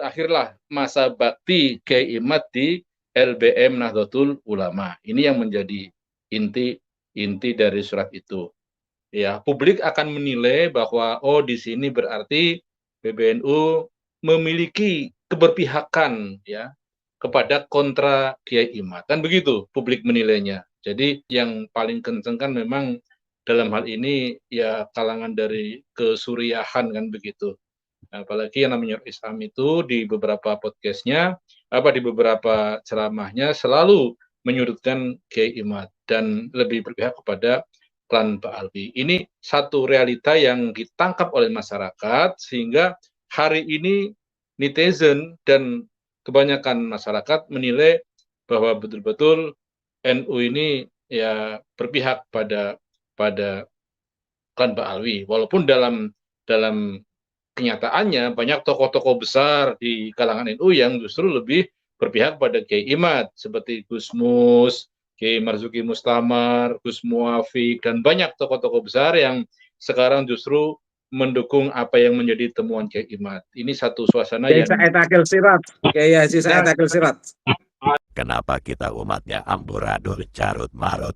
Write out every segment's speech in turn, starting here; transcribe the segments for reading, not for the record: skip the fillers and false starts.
berakhirlah masa bakti Kiai Imad di LBM Nahdlatul Ulama. Ini yang menjadi inti dari surat itu. Ya, publik akan menilai bahwa di sini berarti PBNU memiliki keberpihakan ya kepada kontra Kiai Imad. Kan begitu publik menilainya. Jadi yang paling kenceng kan memang dalam hal ini ya kalangan dari kesuriahan kan begitu. Apalagi yang namanya Islam itu di beberapa podcastnya, di beberapa ceramahnya selalu menyudutkan Kiai Imad dan lebih berpihak kepada klan Pak Alwi. Ini satu realita yang ditangkap oleh masyarakat sehingga hari ini netizen dan kebanyakan masyarakat menilai bahwa betul-betul NU ini ya berpihak pada klan Pak Alwi. Walaupun dalam kenyataannya banyak tokoh-tokoh besar di kalangan NU yang justru lebih berpihak pada Kiai Imad seperti Gus Mus, Kiai Marzuki Mustamar, Gus Muafik, dan banyak tokoh-tokoh besar yang sekarang justru mendukung apa yang menjadi temuan Kiai Imad. Ini satu suasana Kiai yang Said Akil Sirat, Kiai Haji Said Akil Sirat. Kenapa kita umatnya amburadul carut marut,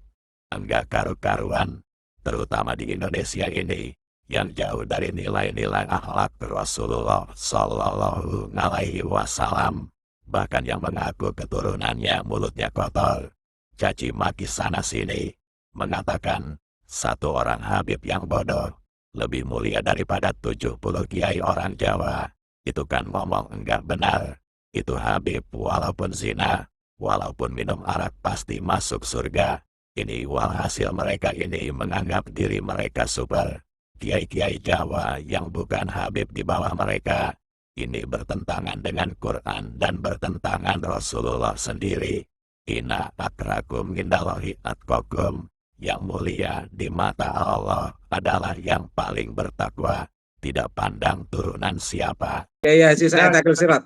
enggak karu-karuan, terutama di Indonesia ini, yang jauh dari nilai-nilai akhlak Rasulullah Sallallahu Alaihi Wasallam, bahkan yang mengaku keturunannya mulutnya kotor, caci maki sana sini, mengatakan satu orang Habib yang bodoh lebih mulia daripada 70 kiai orang Jawa. Itu kan ngomong enggak benar. Itu Habib walaupun zina, walaupun minum arak pasti masuk surga. Ini walhasil mereka ini menganggap diri mereka super. Kiai-kiai Jawa yang bukan Habib di bawah mereka. Ini bertentangan dengan Quran dan bertentangan Rasulullah sendiri. Inna akrakum indallahi atqakum. Yang mulia di mata Allah adalah yang paling bertakwa. Tidak pandang turunan siapa. Kiai Haji Said Akil Sirat.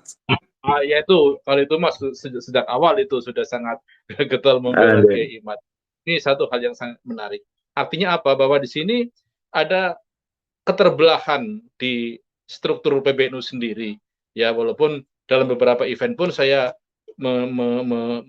Ya itu, kalau itu mas sejak awal itu sudah sangat getol membela Kiai Imad. Ini satu hal yang sangat menarik. Artinya apa? Bahwa di sini ada keterbelahan di struktur PBNU sendiri. Ya, walaupun dalam beberapa event pun saya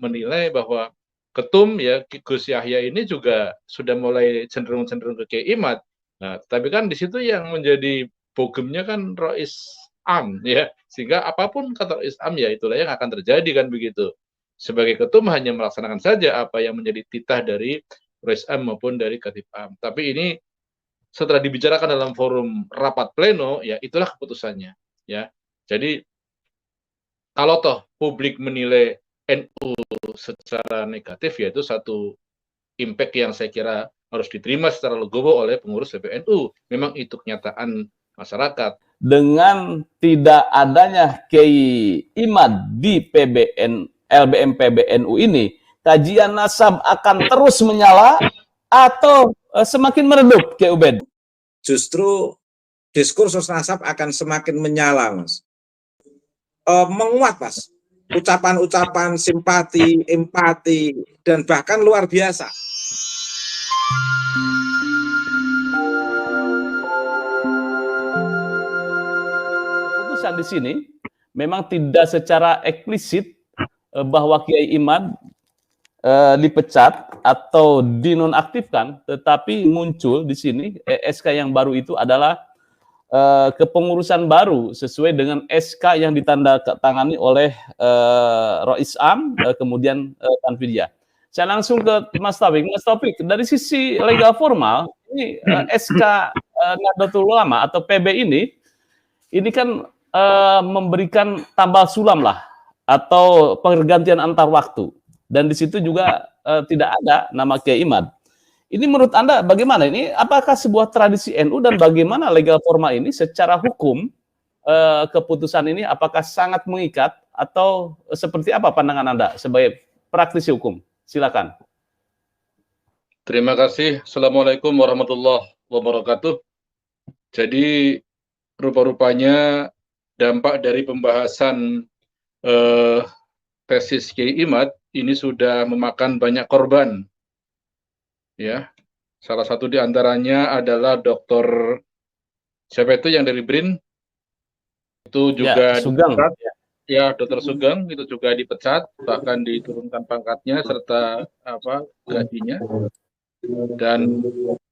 menilai bahwa ketum ya Gus Yahya ini juga sudah mulai cenderung ke Kiai Imad. Nah, tapi kan di situ yang menjadi bogemnya kan Rois Am ya, sehingga apapun kata Rois Am ya itulah yang akan terjadi kan begitu. Sebagai ketum hanya melaksanakan saja apa yang menjadi titah dari Rois Am maupun dari Khatib Am. Tapi ini setelah dibicarakan dalam forum rapat pleno ya itulah keputusannya ya. Jadi kalau toh publik menilai NU secara negatif ya itu satu impact yang saya kira harus diterima secara legowo oleh pengurus PBNU. Memang itu kenyataan masyarakat. Dengan tidak adanya Kiai Imad di LBM PBNU ini, kajian nasab akan terus menyala atau semakin meredup, Kiai Ubed? Justru diskursus nasab akan semakin menyala, Mas. Menguat, Mas. Ucapan-ucapan simpati, empati, dan bahkan luar biasa. Keputusan di sini memang tidak secara eksplisit bahwa Kiai Imad dipecat atau dinonaktifkan, tetapi muncul di sini SK yang baru itu adalah kepengurusan baru sesuai dengan SK yang ditandatangani oleh Rois Am, kemudian Tanfidia. Saya langsung ke Mas Taufik. Mas Taufik, dari sisi legal formal, ini SK Nahdlatul Ulama atau PB ini kan memberikan tambal sulam lah, atau pergantian antar waktu. Dan di situ juga tidak ada nama Kiai Imad. Ini menurut Anda bagaimana? Ini apakah sebuah tradisi NU dan bagaimana legal formal ini secara hukum keputusan ini apakah sangat mengikat atau seperti apa pandangan Anda sebagai praktisi hukum? Silakan. Terima kasih. Assalamualaikum warahmatullahi wabarakatuh. Jadi rupa-rupanya dampak dari pembahasan tesis Kiai Imad ini sudah memakan banyak korban. Ya, salah satu di antaranya adalah Dr. siapa itu yang dari BRIN itu juga Sugeng. ya Dr. Sugeng itu juga dipecat, bahkan diturunkan pangkatnya serta gajinya, dan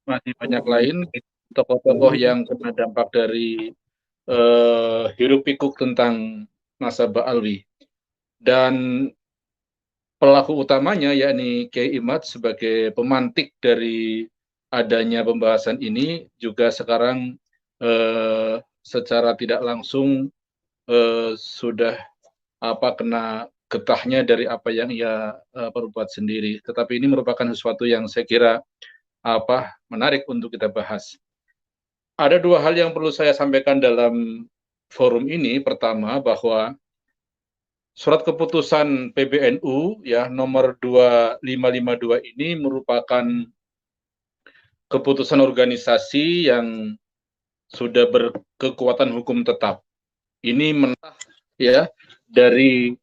masih banyak lain tokoh-tokoh yang kena dampak dari hiruk pikuk tentang nasabah Alwi. Dan pelaku utamanya yakni Kiai Imad sebagai pemantik dari adanya pembahasan ini juga sekarang secara tidak langsung sudah kena getahnya dari apa yang ia perbuat sendiri. Tetapi ini merupakan sesuatu yang saya kira menarik untuk kita bahas. Ada dua hal yang perlu saya sampaikan dalam forum ini. Pertama, bahwa surat keputusan PBNU ya nomor 2552 ini merupakan keputusan organisasi yang sudah berkekuatan hukum tetap. Ini mentah ya dari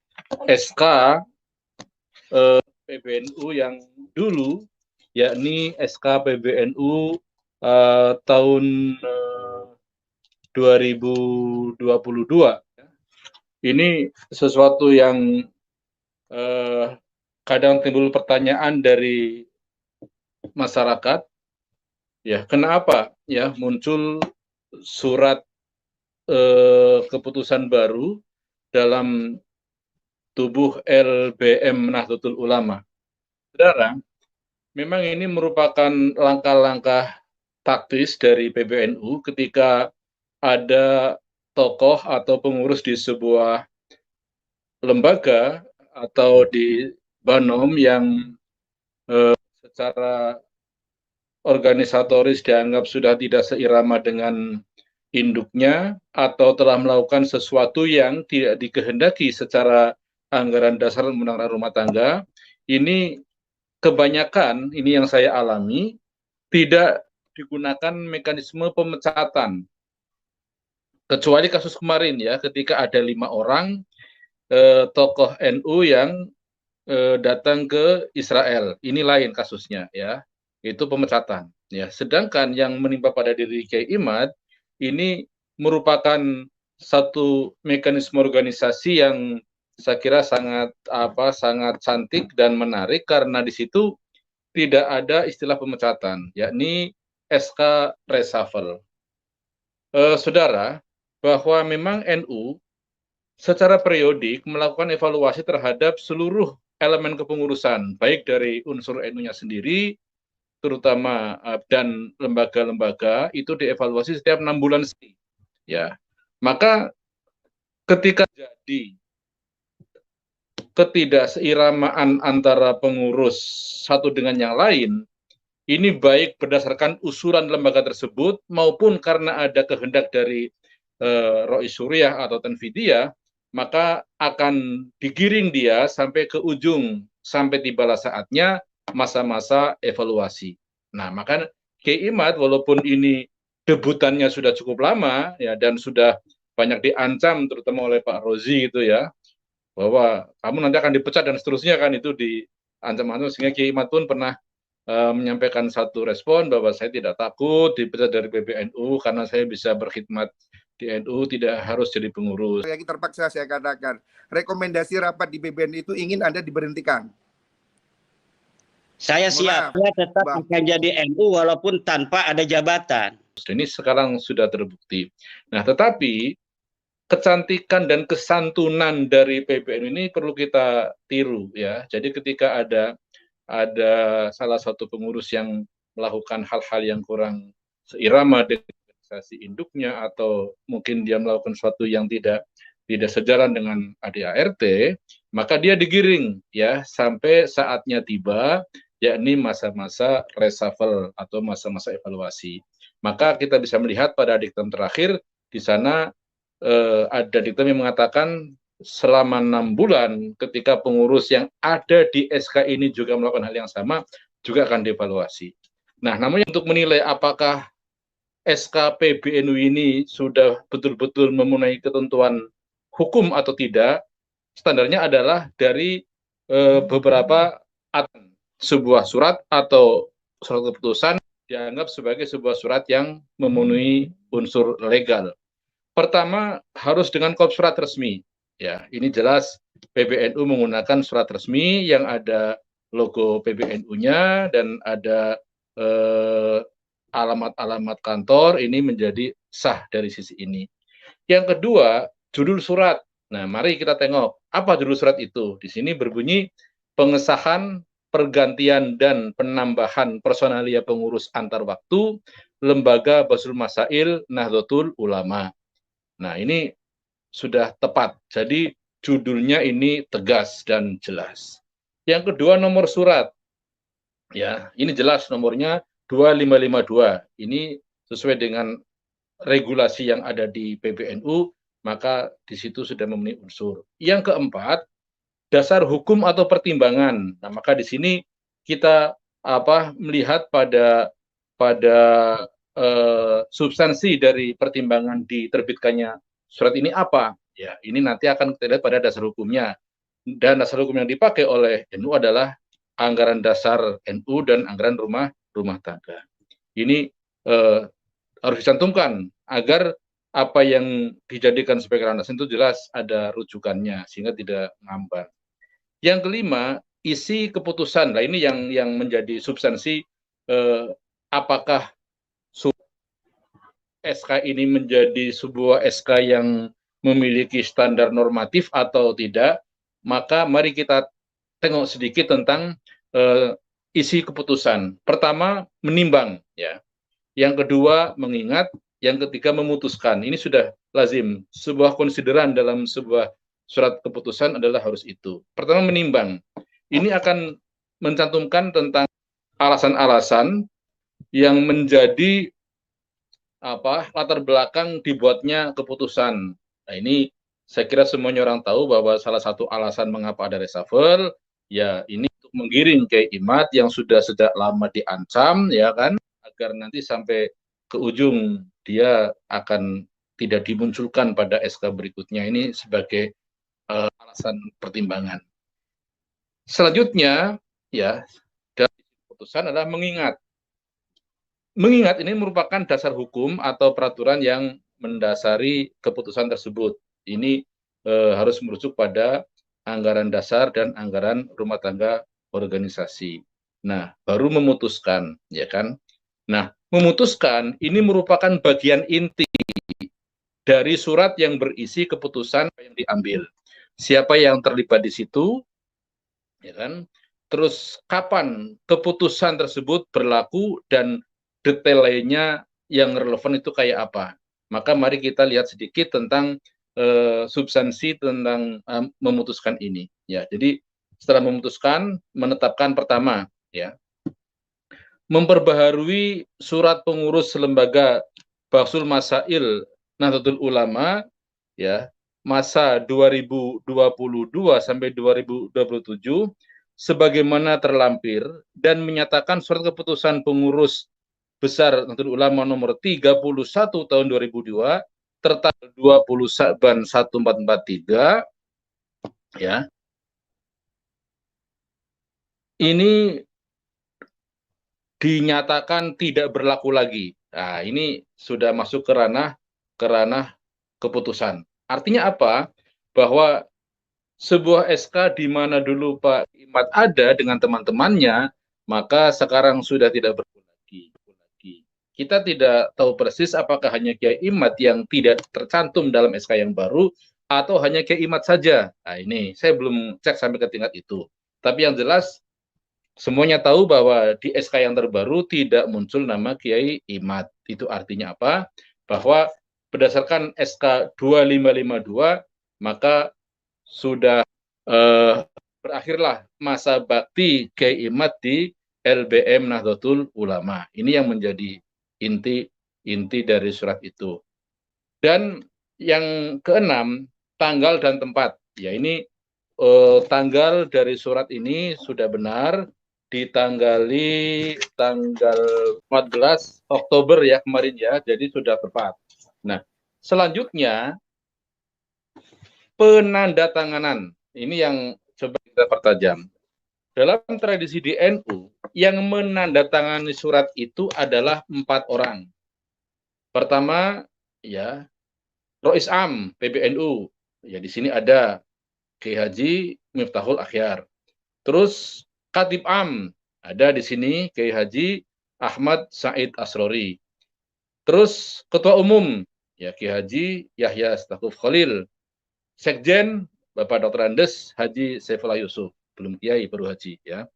SK PBNU yang dulu, yakni SK PBNU tahun 2022. Ini sesuatu yang kadang timbul pertanyaan dari masyarakat, ya kenapa ya muncul surat keputusan baru dalam tubuh LBM Nahdlatul Ulama. Saudara, memang ini merupakan langkah-langkah taktis dari PBNU ketika ada tokoh atau pengurus di sebuah lembaga atau di Banom yang secara organisatoris dianggap sudah tidak seirama dengan induknya atau telah melakukan sesuatu yang tidak dikehendaki secara anggaran dasar undang-undang rumah tangga. Ini kebanyakan, ini yang saya alami, tidak digunakan mekanisme pemecatan. Kecuali kasus kemarin ya, ketika ada 5 orang tokoh NU yang datang ke Israel. Ini lain kasusnya ya, itu pemecatan. Ya, sedangkan yang menimpa pada diri Kiai Imad ini merupakan satu mekanisme organisasi yang saya kira sangat sangat cantik dan menarik karena di situ tidak ada istilah pemecatan, yakni SK reshuffle. Saudara, bahwa memang NU secara periodik melakukan evaluasi terhadap seluruh elemen kepengurusan, baik dari unsur NU-nya sendiri, terutama dan lembaga-lembaga itu dievaluasi setiap 6 bulan sekali. Ya, maka ketika jadi ketidakseiramaan antara pengurus satu dengan yang lain, ini baik berdasarkan usulan lembaga tersebut maupun karena ada kehendak dari Rois Suriah atau Tanfidiyah, maka akan digiring dia sampai ke ujung, sampai tibalah saatnya masa-masa evaluasi. Nah, maka Kiai Imad walaupun ini debutannya sudah cukup lama ya dan sudah banyak diancam terutama oleh Pak Rozi gitu ya, bahwa kamu nanti akan dipecat dan seterusnya kan, itu diancam-ancam, sehingga Kiai Imad pun pernah menyampaikan satu respon bahwa saya tidak takut dipecat dari PBNU karena saya bisa berkhidmat di NU, tidak harus jadi pengurus. Yang terpaksa saya katakan, rekomendasi rapat di PBNU itu ingin Anda diberhentikan. Saya siap, saya tetap akan jadi NU walaupun tanpa ada jabatan. Ini sekarang sudah terbukti. Nah, tetapi kecantikan dan kesantunan dari PBNU ini perlu kita tiru ya. Jadi ketika ada salah satu pengurus yang melakukan hal-hal yang kurang seirama dengan organisasi induknya atau mungkin dia melakukan sesuatu yang tidak sejalan dengan ADART, maka dia digiring ya sampai saatnya tiba, yakni masa-masa reshuffle atau masa-masa evaluasi. Maka kita bisa melihat pada diktum terakhir di sana ada diktum yang mengatakan selama 6 bulan ketika pengurus yang ada di SK ini juga melakukan hal yang sama, juga akan dievaluasi. Nah, namun untuk menilai apakah SK PBNU ini sudah betul-betul memenuhi ketentuan hukum atau tidak, standarnya adalah dari beberapa sebuah surat atau surat keputusan dianggap sebagai sebuah surat yang memenuhi unsur legal. Pertama, harus dengan kop surat resmi. Ya, ini jelas PBNU menggunakan surat resmi yang ada logo PBNU-nya dan ada alamat-alamat kantor. Ini menjadi sah dari sisi ini. Yang kedua, judul surat. Nah, mari kita tengok apa judul surat itu. Di sini berbunyi pengesahan, pergantian dan penambahan personalia pengurus antar waktu Lembaga Basul Masail Nahdlatul Ulama. Nah, ini sudah tepat. Jadi judulnya ini tegas dan jelas. Yang kedua, nomor surat. Ya, ini jelas nomornya 2552. Ini sesuai dengan regulasi yang ada di PBNU, maka di situ sudah memenuhi unsur. Yang keempat, dasar hukum atau pertimbangan. Nah, maka di sini kita melihat pada substansi dari pertimbangan diterbitkannya surat ini apa? Ya, ini nanti akan kita lihat pada dasar hukumnya. Dan dasar hukum yang dipakai oleh NU adalah anggaran dasar NU dan anggaran rumah tangga. Ini harus dicantumkan agar apa yang dijadikan sebagai landasan itu jelas ada rujukannya sehingga tidak ngambang. Yang kelima, isi keputusan. Nah, ini yang menjadi substansi apakah SK ini menjadi sebuah SK yang memiliki standar normatif atau tidak, maka mari kita tengok sedikit tentang isi keputusan. Pertama, menimbang, ya. Yang kedua, mengingat. Yang ketiga, memutuskan. Ini sudah lazim. Sebuah konsideran dalam sebuah surat keputusan adalah harus itu. Pertama, menimbang. Ini akan mencantumkan tentang alasan-alasan yang menjadi latar belakang dibuatnya keputusan. Nah, ini saya kira semuanya orang tahu bahwa salah satu alasan mengapa ada reshuffle, ya ini untuk menggiring Kiai Imad yang sudah sejak lama diancam, ya kan, agar nanti sampai ke ujung dia akan tidak dimunculkan pada SK berikutnya. Ini sebagai alasan pertimbangan. Selanjutnya, ya, dari keputusan adalah mengingat. Mengingat ini merupakan dasar hukum atau peraturan yang mendasari keputusan tersebut. Ini harus merujuk pada anggaran dasar dan anggaran rumah tangga organisasi. Nah, baru memutuskan, ya kan? Nah, memutuskan ini merupakan bagian inti dari surat yang berisi keputusan yang diambil. Siapa yang terlibat di situ, ya kan? Terus kapan keputusan tersebut berlaku dan detail lainnya yang relevan itu kayak apa. Maka mari kita lihat sedikit tentang substansi tentang memutuskan ini. Ya, jadi setelah memutuskan, menetapkan pertama, ya, memperbaharui surat pengurus lembaga Basul Masail Nahdlatul Ulama, ya, masa 2022 sampai 2027 sebagaimana terlampir dan menyatakan surat keputusan pengurus besar Nahdlatul Ulama nomor 31 tahun 2002 tertanggal 20 Sa'ban 1443, ya. Ini dinyatakan tidak berlaku lagi. Nah, ini sudah masuk ke ranah keputusan. Artinya apa? Bahwa sebuah SK di mana dulu Pak Imad ada dengan teman-temannya, maka sekarang sudah tidak berlaku lagi. Kita tidak tahu persis apakah hanya Kiai Imad yang tidak tercantum dalam SK yang baru atau hanya Kiai Imad saja. Nah, ini saya belum cek sampai ke tingkat itu. Tapi yang jelas semuanya tahu bahwa di SK yang terbaru tidak muncul nama Kiai Imad. Itu artinya apa? Bahwa berdasarkan SK 2552, maka sudah berakhirlah masa bakti Kiai Imad di LBM Nahdlatul Ulama. Ini yang menjadi inti dari surat itu. Dan yang keenam, tanggal dan tempat. Ya, ini tanggal dari surat ini sudah benar, ditanggali tanggal 14 Oktober ya kemarin ya, jadi sudah tepat. Nah, selanjutnya penandatanganan. Ini yang coba kita pertajam. Dalam tradisi di NU, yang menandatangani surat itu adalah 4 orang. Pertama, ya, Rois Am PBNU, Ya di sini ada Kiai Haji Miftahul Akhyar. Terus Khatib Am ada di sini Kiai Haji Ahmad Said Asrori. Terus Ketua Umum ya Kiai Haji Yahya Stakuf Khalil. Sekjen Bapak Dr. Andes Haji Saifullah Yusuf, belum kiai baru haji ya.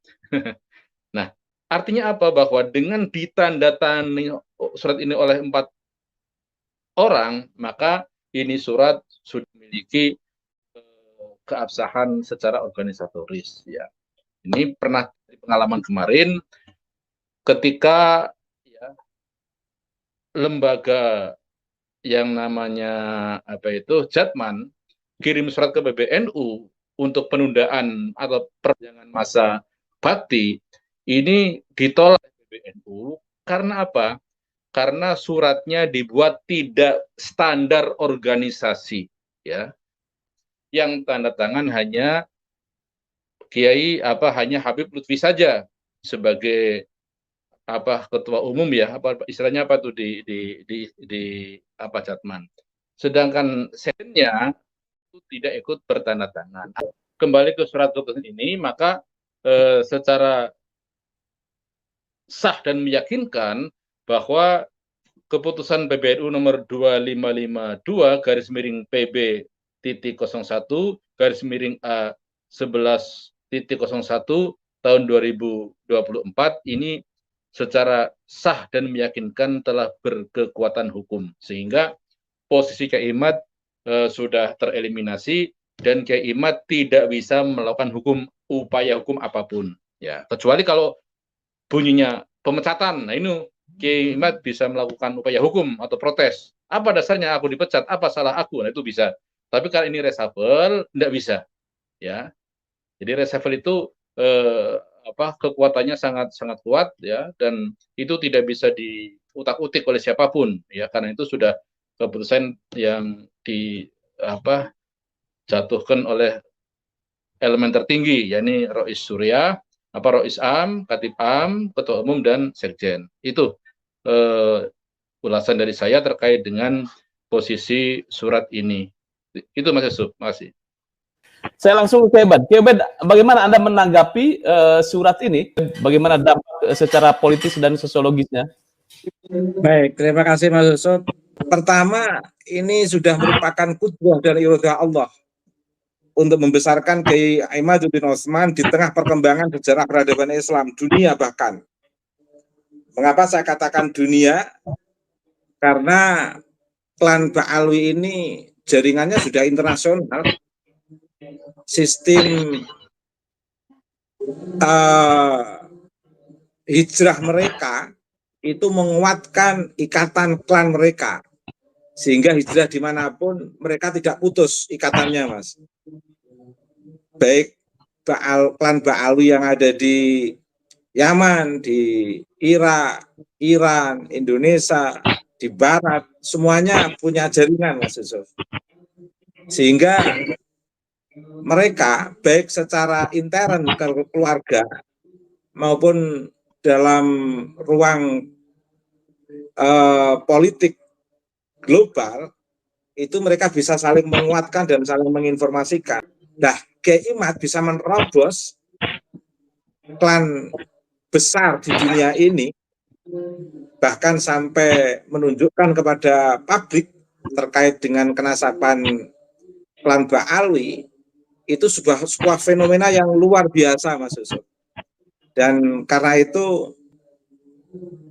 Nah, artinya apa? Bahwa dengan ditandatangani surat ini oleh 4 orang, maka ini surat sudah memiliki keabsahan secara organisatoris ya. Ini pernah di pengalaman kemarin ketika ya, lembaga yang namanya Jatman kirim surat ke PBNU untuk penundaan atau perpanjangan masa bakti, ini ditolak PBNU karena apa? Karena suratnya dibuat tidak standar organisasi, ya. Yang tanda tangan hanya Kiai hanya Habib Lutfi saja sebagai ketua umum ya, istilahnya tuh di Jatman. Sedangkan sekjennya itu tidak ikut bertanda tangan. Kembali ke surat keputusan ini, maka secara sah dan meyakinkan bahwa keputusan PBNU nomor 2552/PB-01/A11.01 tahun 2024 ini secara sah dan meyakinkan telah berkekuatan hukum, sehingga posisi Kiai Imad sudah tereliminasi dan Kiai Imad tidak bisa melakukan upaya hukum apapun ya, kecuali kalau bunyinya pemecatan. Nah ini Kiai Imad bisa melakukan upaya hukum atau protes. Apa dasarnya aku dipecat? Apa salah aku? Nah itu bisa. Tapi kalau ini reshuffle tidak bisa ya. Jadi reshuffle itu kekuatannya sangat kuat ya, dan itu tidak bisa diutak-utik oleh siapapun ya, karena itu sudah keputusan yang jatuhkan oleh elemen tertinggi, yakni Rois Surya, Rois Am, Khatib Am, Ketua Umum dan Sekjen. Itu ulasan dari saya terkait dengan posisi surat ini. Itu Mas Yusuf, makasih. Saya langsung ke Kiai Ibad. Bagaimana Anda menanggapi surat ini? Bagaimana dampak secara politis dan sosiologisnya? Baik, terima kasih Mas Yusuf. Pertama, ini sudah merupakan kudrah dan iradah Allah untuk membesarkan Kiai Imaduddin Utsman di tengah perkembangan sejarah peradaban Islam dunia. Bahkan mengapa saya katakan dunia? Karena klan Ba'alwi ini jaringannya sudah internasional. Sistem hijrah mereka itu menguatkan ikatan klan mereka, sehingga hijrah dimanapun mereka tidak putus ikatannya, Mas. Baik klan Ba'alwi yang ada di Yaman, di Irak, Iran, Indonesia, di Barat, semuanya punya jaringan, Mas Yusuf. Sehingga mereka baik secara intern ke keluarga maupun dalam ruang politik global itu mereka bisa saling menguatkan dan saling menginformasikan. Nah, Kiai Imad bisa menerobos klan besar di dunia ini, bahkan sampai menunjukkan kepada publik terkait dengan kenasaban klan Ba'alwi. Itu sebuah fenomena yang luar biasa, Mas Yusuf. Dan karena itu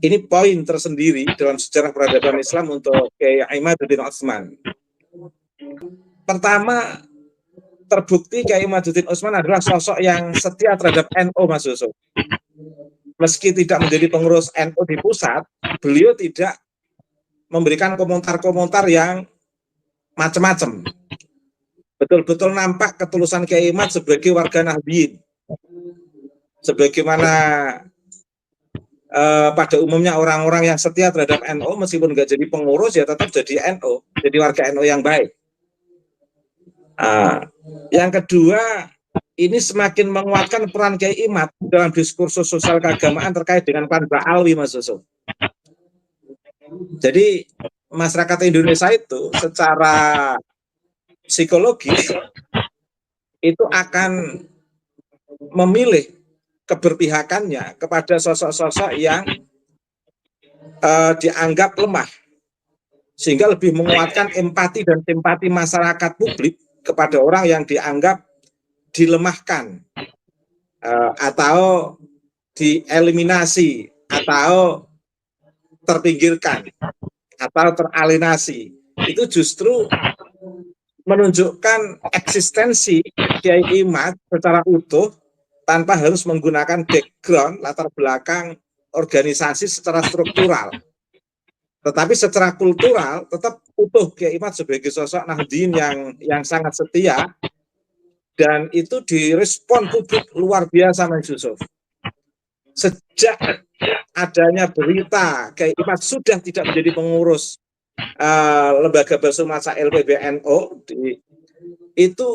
ini poin tersendiri dalam sejarah peradaban Islam untuk Kiai Imaduddin Utsman. Pertama, terbukti Kiai Imaduddin Utsman adalah sosok yang setia terhadap NU, Mas Yusuf. Meski tidak menjadi pengurus NU di pusat, beliau tidak memberikan komentar-komentar yang macam-macam. Betul-betul nampak ketulusan Kiai Imad sebagai warga Nahdliyin. Sebagaimana pada umumnya orang-orang yang setia terhadap NU meskipun nggak jadi pengurus ya tetap jadi NU, jadi warga NU yang baik. Yang kedua, ini semakin menguatkan peran Kiai Imad dalam diskursus sosial keagamaan terkait dengan klan Ba'alwi, Mas Yusuf. Jadi masyarakat Indonesia itu secara psikologis itu akan memilih keberpihakannya kepada sosok-sosok yang dianggap lemah, sehingga lebih menguatkan empati dan simpati masyarakat publik kepada orang yang dianggap dilemahkan atau dieliminasi atau terpinggirkan atau teralienasi. Itu justru menunjukkan eksistensi Kiai Imad secara utuh tanpa harus menggunakan background latar belakang organisasi secara struktural. Tetapi secara kultural tetap utuh Kiai Imad sebagai sosok Nahdien yang sangat setia, dan itu direspon publik luar biasa, Mas Yusuf. Sejak adanya berita Kiai Imad sudah tidak menjadi pengurus lembaga Basuh Masail PBNU, itu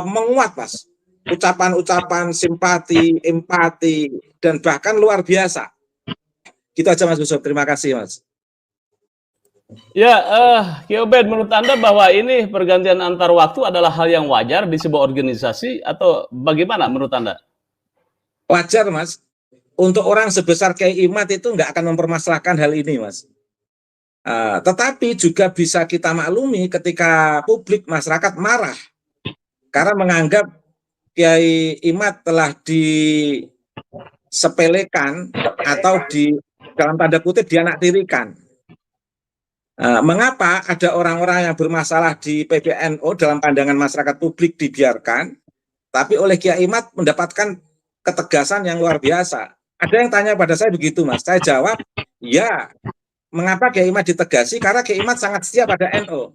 menguat, Mas. Ucapan-ucapan simpati, empati, dan bahkan luar biasa. Gitu aja, Mas Yusuf. Terima kasih, Mas. Ya, Kiai Obed, menurut Anda bahwa ini pergantian antar waktu adalah hal yang wajar di sebuah organisasi atau bagaimana menurut Anda? Wajar, Mas. Untuk orang sebesar Kiai Imad itu nggak akan mempermasalahkan hal ini, Mas. Tetapi juga bisa kita maklumi ketika publik, masyarakat marah karena menganggap Kiai Imad telah disepelekan atau dalam tanda kutip dianaktirikan. Mengapa ada orang-orang yang bermasalah di PBNU dalam pandangan masyarakat publik dibiarkan, tapi oleh Kiai Imad mendapatkan ketegasan yang luar biasa? Ada yang tanya pada saya begitu, Mas. Saya jawab, ya, mengapa Kiai Imad ditegasi? Karena Kiai Imad sangat setia pada NU.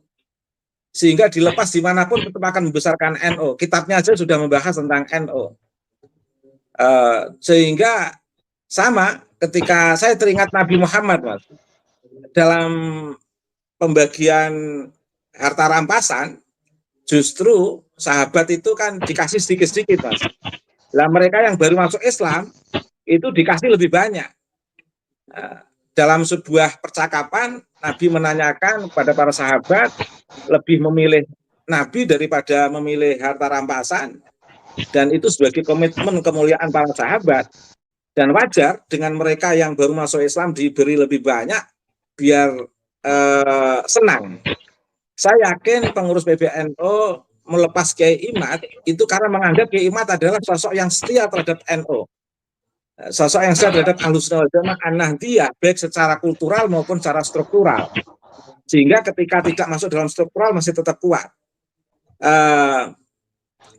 Sehingga dilepas dimanapun tetap akan membesarkan NU. Kitabnya aja sudah membahas tentang NU. Sehingga sama ketika saya teringat Nabi Muhammad, Mas. Dalam pembagian harta rampasan, justru sahabat itu kan dikasih sedikit-sedikit, Mas. Nah, mereka yang baru masuk Islam itu dikasih lebih banyak. Dalam sebuah percakapan, Nabi menanyakan kepada para sahabat, lebih memilih Nabi daripada memilih harta rampasan, dan itu sebagai komitmen kemuliaan para sahabat. Dan wajar dengan mereka yang baru masuk Islam diberi lebih banyak, biar senang. Saya yakin pengurus PBNU melepas Kiai Imad itu karena menganggap Kiai Imad adalah sosok yang setia terhadap NU. Sosok yang setia terhadap Ahlussunnah wal Jamaah An-Nahdiyah, baik secara kultural maupun secara struktural. Sehingga ketika tidak masuk dalam struktural masih tetap kuat.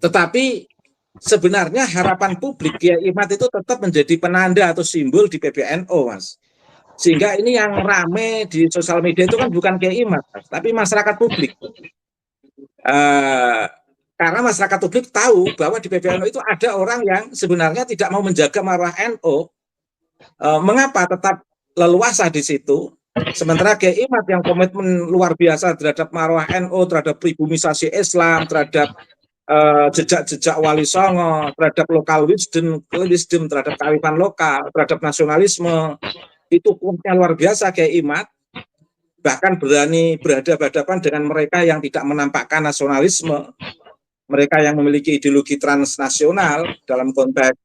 Tetapi sebenarnya harapan publik Kiai Imad itu tetap menjadi penanda atau simbol di PBNU, Mas. Sehingga ini yang rame di sosial media itu kan bukan Kiai Imad, tapi masyarakat publik. Karena masyarakat publik tahu bahwa di PBNU itu ada orang yang sebenarnya tidak mau menjaga marwah NU. Mengapa tetap leluasa di situ? Sementara Kiai Imad yang komitmen luar biasa terhadap marwah NU, terhadap pribumisasi Islam, terhadap jejak-jejak Wali Songo, terhadap lokal wisdom, terhadap kearifan lokal, terhadap nasionalisme, itu kuatnya luar biasa Kiai Imad. Bahkan berani berhadapan-hadapan dengan mereka yang tidak menampakkan nasionalisme, mereka yang memiliki ideologi transnasional dalam konteks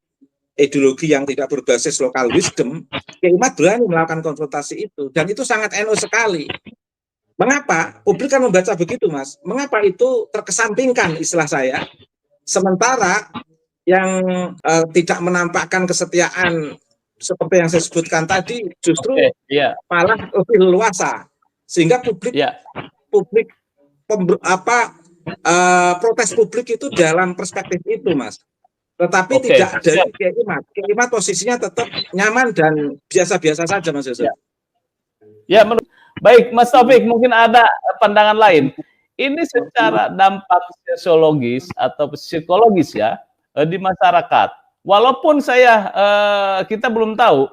ideologi yang tidak berbasis lokal wisdom. Kiai Imad berani melakukan konfrontasi itu, dan itu sangat NU sekali. Mengapa? Publik kan membaca begitu, Mas. Mengapa itu terkesampingkan istilah saya, sementara yang tidak menampakkan kesetiaan seperti yang saya sebutkan tadi justru malah lebih leluasa, sehingga publik protes publik itu dalam perspektif itu, Mas. Tetapi tidak dari Kiai Imad. Kiai Imad posisinya tetap nyaman dan biasa-biasa saja, Mas Yusuf. Ya, baik, Mas Taufik, mungkin ada pandangan lain. Ini secara dampak sosiologis atau psikologis ya di masyarakat. Walaupun kita belum tahu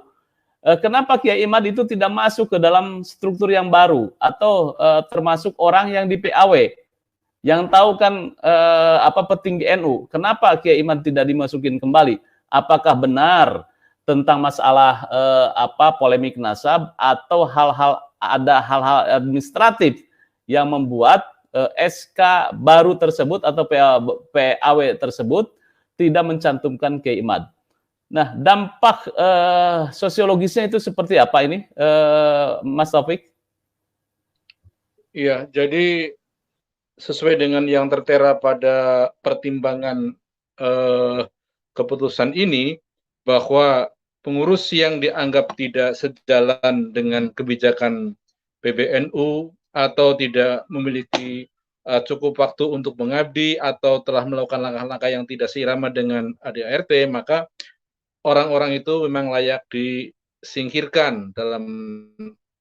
kenapa Kiai Imad itu tidak masuk ke dalam struktur yang baru atau termasuk orang yang di PAW. Yang tahu kan petinggi NU. Kenapa Kiai Imad tidak dimasukin kembali? Apakah benar tentang masalah polemik nasab atau ada hal-hal administratif yang membuat SK baru tersebut atau PAW tersebut tidak mencantumkan Kiai Imad. Nah, dampak sosiologisnya itu seperti apa ini, Mas Taufik? Iya, jadi sesuai dengan yang tertera pada pertimbangan keputusan ini, bahwa pengurus yang dianggap tidak sejalan dengan kebijakan PBNU atau tidak memiliki cukup waktu untuk mengabdi atau telah melakukan langkah-langkah yang tidak seirama dengan ADART, maka orang-orang itu memang layak disingkirkan dalam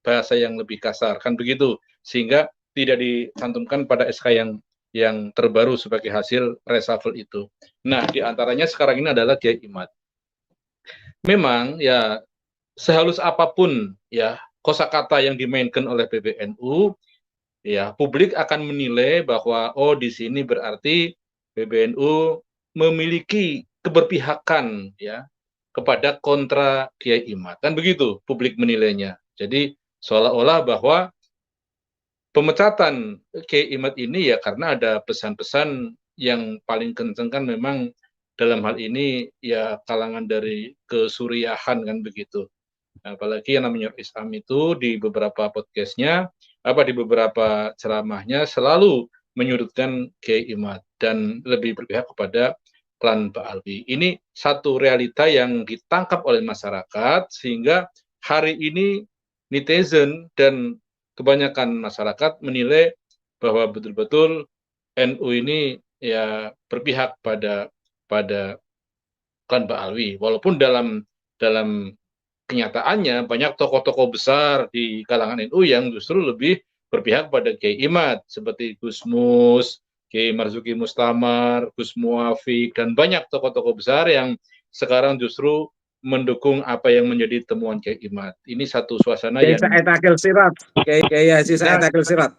bahasa yang lebih kasar, kan begitu, sehingga tidak dicantumkan pada SK yang terbaru sebagai hasil reshuffle itu. Nah, diantaranya sekarang ini adalah Kiai Imad. Memang ya sehalus apapun ya kosakata yang dimainkan oleh PBNU, ya publik akan menilai bahwa oh di sini berarti PBNU memiliki keberpihakan ya kepada kontra Kiai Imad, kan begitu publik menilainya. Jadi seolah-olah bahwa pemecatan Kiai Imad ini ya karena ada pesan-pesan yang paling kenceng kan memang dalam hal ini ya kalangan dari kesuriahan, kan begitu. Apalagi yang namanya Islam itu di beberapa podcastnya, di beberapa ceramahnya selalu menyudutkan Kiai Imad dan lebih berpihak kepada klan Pak Alwi. Ini satu realita yang ditangkap oleh masyarakat sehingga hari ini netizen dan kebanyakan masyarakat menilai bahwa betul-betul NU ini ya berpihak pada klan Pak Alwi. Walaupun dalam kenyataannya banyak tokoh-tokoh besar di kalangan NU yang justru lebih berpihak pada Kiai Imad seperti Gus Mus, Kiai Marzuki Mustamar, Gus Muafik, dan banyak tokoh-tokoh besar yang sekarang justru mendukung apa yang menjadi temuan Kiai Imad. Ini satu suasana Kiai yang Said Akil Siraj, Kiai Haji Said Akil Siraj.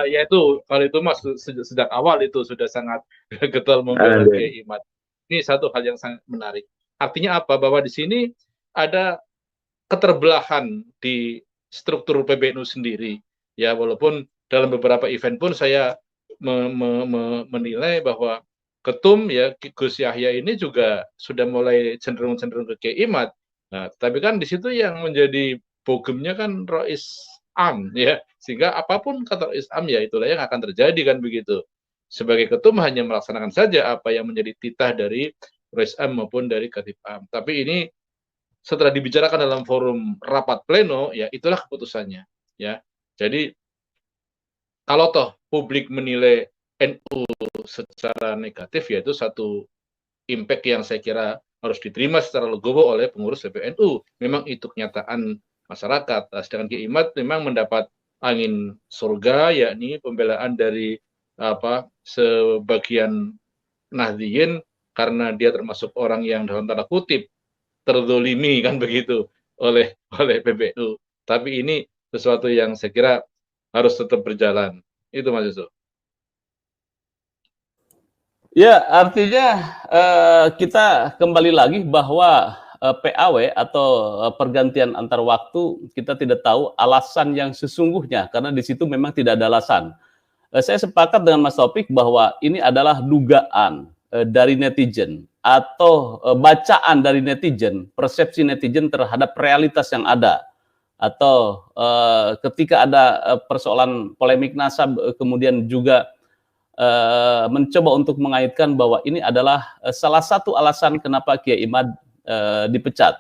ya itu kalau itu mas sejak awal itu sudah sangat getol membela Kiai Imad. Ini satu hal yang sangat menarik. Artinya apa? Bahwa di sini ada keterbelahan di struktur PBNU sendiri. Ya walaupun dalam beberapa event pun saya menilai bahwa ketum ya Gus Yahya ini juga sudah mulai cenderung ke Kiai Imad. Nah, tapi kan di situ yang menjadi bogemnya kan Rois Am ya, sehingga apapun kata Rois Am ya itulah yang akan terjadi, kan begitu. Sebagai ketum hanya melaksanakan saja apa yang menjadi titah dari Rois Am maupun dari Khatib Am. Tapi ini setelah dibicarakan dalam forum rapat pleno, ya itulah keputusannya. Ya, jadi kalau toh publik menilai NU secara negatif, ya itu satu impact yang saya kira harus diterima secara legowo oleh pengurus PBNU. Memang itu kenyataan masyarakat. Sedangkan Kiai Imad memang mendapat angin surga, yakni pembelaan dari sebagian Nahdliyin karena dia termasuk orang yang dalam tanda kutip terzolimi, kan begitu, oleh PBNU. Tapi ini sesuatu yang saya kira harus tetap berjalan. Itu Mas Yusuf. Ya, artinya kita kembali lagi bahwa PAW atau pergantian antar waktu kita tidak tahu alasan yang sesungguhnya karena di situ memang tidak ada alasan. Saya sepakat dengan Mas Taufik bahwa ini adalah dugaan dari netizen atau bacaan dari netizen, persepsi netizen terhadap realitas yang ada. Atau ketika ada persoalan polemik nasab kemudian juga mencoba untuk mengaitkan bahwa ini adalah salah satu alasan kenapa Kiai Imad dipecat.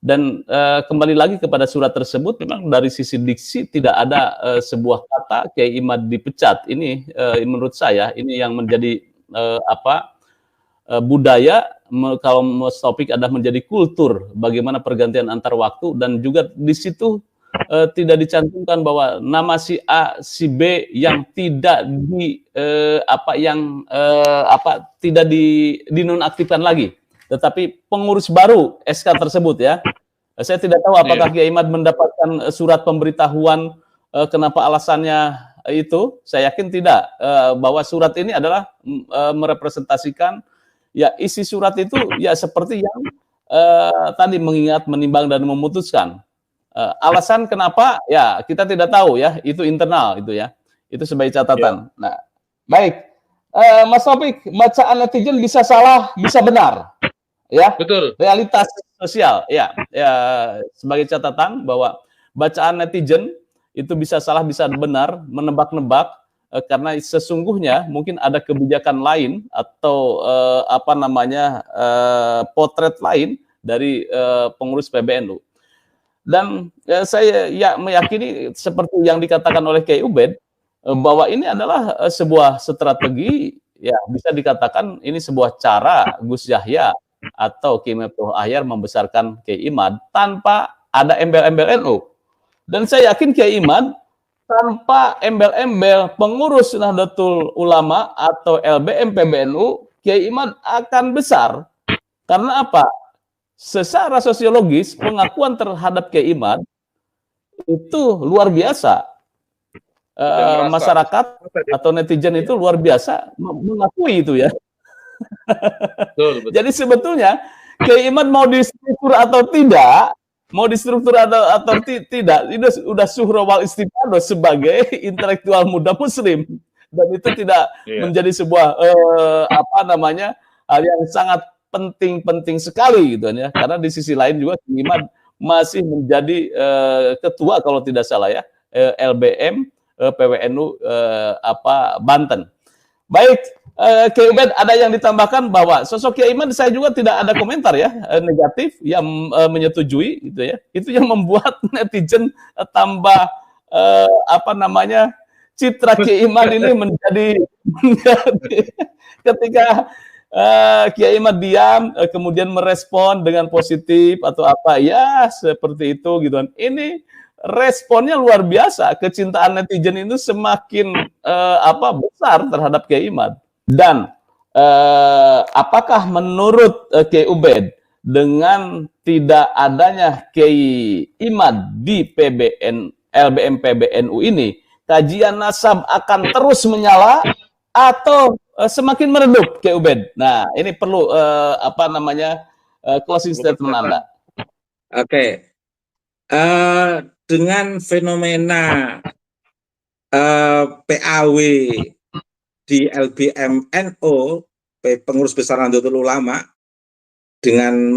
Dan kembali lagi kepada surat tersebut, memang dari sisi diksi tidak ada sebuah kata Kiai Imad dipecat. Ini menurut saya ini yang menjadi budaya, kalau Mas Taufik ada menjadi kultur bagaimana pergantian antar waktu, dan juga di situ tidak dicantumkan bahwa nama si A, si B yang tidak tidak dinonaktifkan lagi, tetapi pengurus baru SK tersebut ya. Saya tidak tahu apakah Kiai Imad mendapatkan surat pemberitahuan kenapa alasannya itu. Saya yakin tidak, bahwa surat ini adalah merepresentasikan ya isi surat itu ya seperti yang tadi mengingat, menimbang dan memutuskan. Alasan kenapa ya kita tidak tahu ya, itu internal itu ya. Itu sebagai catatan. Nah, baik. Mas Taufik, bacaan netizen bisa salah, bisa benar. Ya, Betul. realitas sosial. Ya, sebagai catatan bahwa bacaan netizen itu bisa salah, bisa benar, menebak-nebak, karena sesungguhnya mungkin ada kebijakan lain atau potret lain dari pengurus PBNU. Dan saya meyakini seperti yang dikatakan oleh Kiai Ubed, bahwa ini adalah sebuah strategi, ya bisa dikatakan ini sebuah cara Gus Yahya atau Kiai Maftuh Ahyar membesarkan Kiai Imad tanpa ada embel-embel NU. Dan saya yakin Kiai Imad tanpa embel-embel pengurus Nahdlatul Ulama atau LBM PBNU, Kiai Imad akan besar. Karena apa? Secara sosiologis, pengakuan terhadap Kiai Imad itu luar biasa. Masyarakat atau netizen itu luar biasa mengakui itu ya. Betul. Jadi sebetulnya Kiai Imad mau distruktur atau tidak, tidak, itu sudah suhro wal istiqadah sebagai intelektual muda Muslim, dan itu tidak menjadi sebuah hal yang sangat penting sekali gitu ya. Karena di sisi lain juga Kiai Imad masih menjadi ketua kalau tidak salah ya LBM PWNU Banten. Baik, Kiai Ubed, ada yang ditambahkan bahwa sosok Kiai Imad saya juga tidak ada komentar ya negatif yang menyetujui gitu ya. Itu yang membuat netizen tambah citra Kiai Imad ini menjadi ketika Kiai Imad diam kemudian merespon dengan positif atau apa ya seperti itu gitu kan. Ini responnya luar biasa, kecintaan netizen itu semakin besar terhadap Kiai Imad. Dan apakah menurut Kiai Ubed dengan tidak adanya Kiai Imad di LBM PBNU ini, kajian nasab akan terus menyala atau semakin meredup, Kiai Ubed? Nah, ini perlu closing statement Anda. Oke. Dengan fenomena PAW di LBM NU, pengurus besar Nahdlatul Ulama, dengan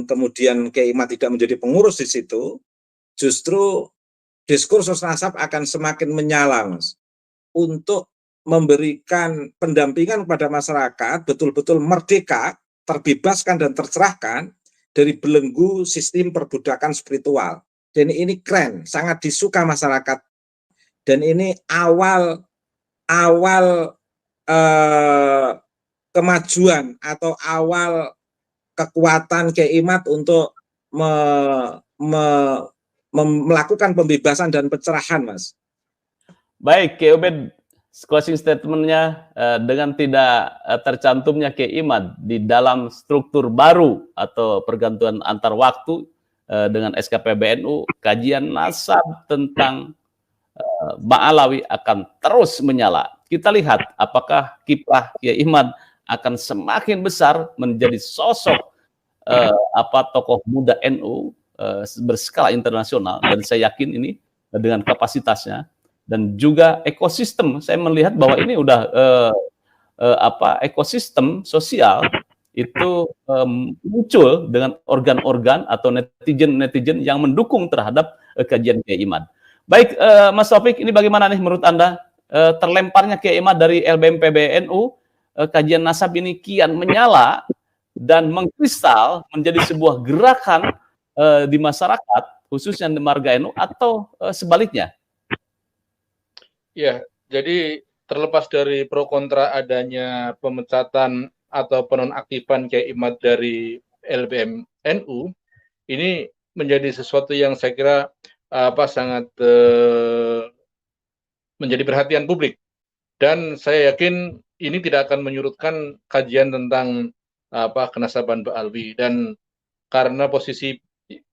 kemudian Kiai Imad tidak menjadi pengurus di situ, justru diskursus nasab akan semakin menyala, Mas, untuk memberikan pendampingan kepada masyarakat betul-betul merdeka, terbebaskan dan tercerahkan dari belenggu sistem perbudakan spiritual. Dan ini keren, sangat disuka masyarakat. Dan ini awal kemajuan atau awal kekuatan Kiai Imad untuk melakukan pembebasan dan pencerahan, Mas. Baik, Kiai Ubed, closing statement-nya dengan tidak tercantumnya Kiai Imad di dalam struktur baru atau pergantian antar waktu dengan SKPBNU, kajian nasab tentang Ba'alawi akan terus menyala. Kita lihat apakah kiprah Kiai Imad akan semakin besar menjadi sosok tokoh muda NU berskala internasional, dan saya yakin ini dengan kapasitasnya dan juga ekosistem, saya melihat bahwa ini udah ekosistem sosial itu muncul dengan organ-organ atau netizen yang mendukung terhadap kajian Kiai Imad. Baik, Mas Taufik, ini bagaimana nih menurut Anda terlemparnya Kiai Imad dari LBM PBNU, kajian nasab ini kian menyala dan mengkristal menjadi sebuah gerakan di masyarakat, khususnya di marga NU, atau sebaliknya? Ya, jadi terlepas dari pro kontra adanya pemecatan atau penonaktifan Kiai Imad dari LBM NU, ini menjadi sesuatu yang saya kira sangat menjadi perhatian publik, dan saya yakin ini tidak akan menyurutkan kajian tentang kenasaban Ba'alwi. Dan karena posisi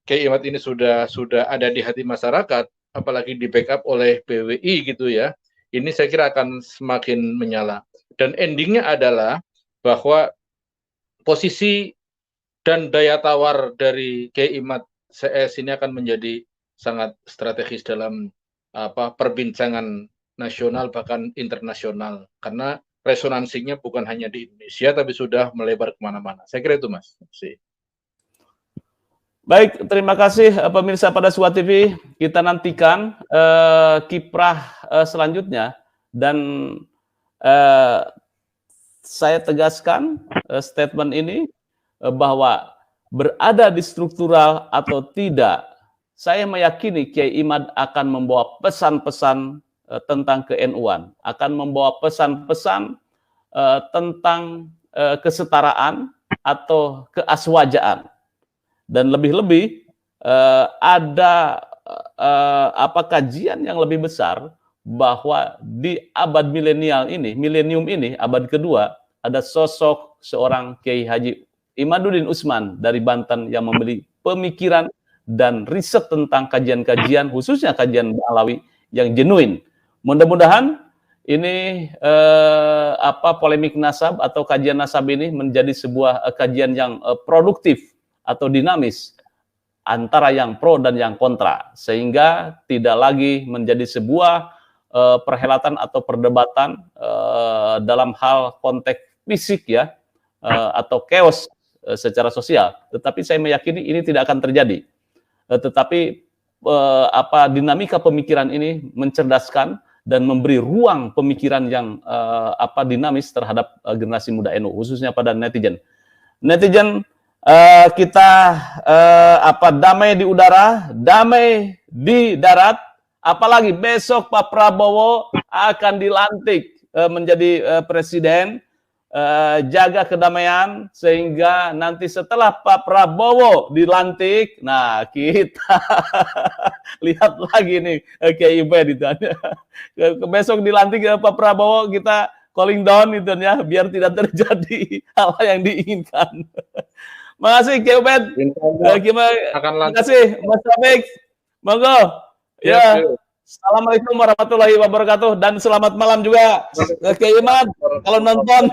Kiai Imad ini sudah ada di hati masyarakat, apalagi di backup oleh PWI gitu ya, ini saya kira akan semakin menyala. Dan endingnya adalah bahwa posisi dan daya tawar dari Kiai Imad CS ini akan menjadi sangat strategis dalam perbincangan nasional bahkan internasional, karena resonansinya bukan hanya di Indonesia tapi sudah melebar kemana-mana. Saya kira itu, Mas. Baik, terima kasih pemirsa pada Suara TV. Kita nantikan kiprah selanjutnya, dan saya tegaskan statement ini bahwa berada di struktural atau tidak, saya meyakini Kiai Imad akan membawa pesan-pesan tentang ke-NU-an, akan membawa pesan-pesan tentang kesetaraan atau keaswajaan. Dan lebih-lebih ada kajian yang lebih besar bahwa di abad milenium ini, abad kedua, ada sosok seorang Kiai Haji Imaduddin Usman dari Banten yang memiliki pemikiran dan riset tentang kajian-kajian, khususnya kajian Alawi yang genuine. Mudah-mudahan ini polemik nasab atau kajian nasab ini menjadi sebuah kajian yang produktif atau dinamis antara yang pro dan yang kontra, sehingga tidak lagi menjadi sebuah perhelatan atau perdebatan dalam hal konteks fisik ya, atau chaos secara sosial. Tetapi saya meyakini ini tidak akan terjadi. Tetapi dinamika pemikiran ini mencerdaskan dan memberi ruang pemikiran yang dinamis terhadap generasi muda NU, khususnya pada netizen. Kita damai di udara, damai di darat, apalagi besok Pak Prabowo akan dilantik menjadi presiden. Jaga kedamaian sehingga nanti setelah Pak Prabowo dilantik, nah kita lihat lagi nih Kiai Imad itu. Besok dilantik Pak Prabowo, kita calling down itu ya, biar tidak terjadi hal yang diinginkan. Makasih Kiai Imad. Terima kasih Mas Taufik. Monggo. Ya. Assalamualaikum warahmatullahi wabarakatuh, dan selamat malam juga Kiai Imad kalau nonton.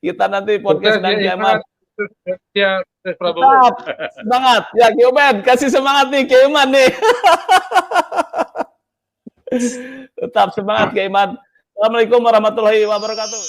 Kita nanti podcast dengan Kiai Imad. Ya, Semangat. Ya Kiai Imad, kasih semangat nih Kiai Imad nih. Tetap semangat Kiai Imad. Assalamualaikum warahmatullahi wabarakatuh.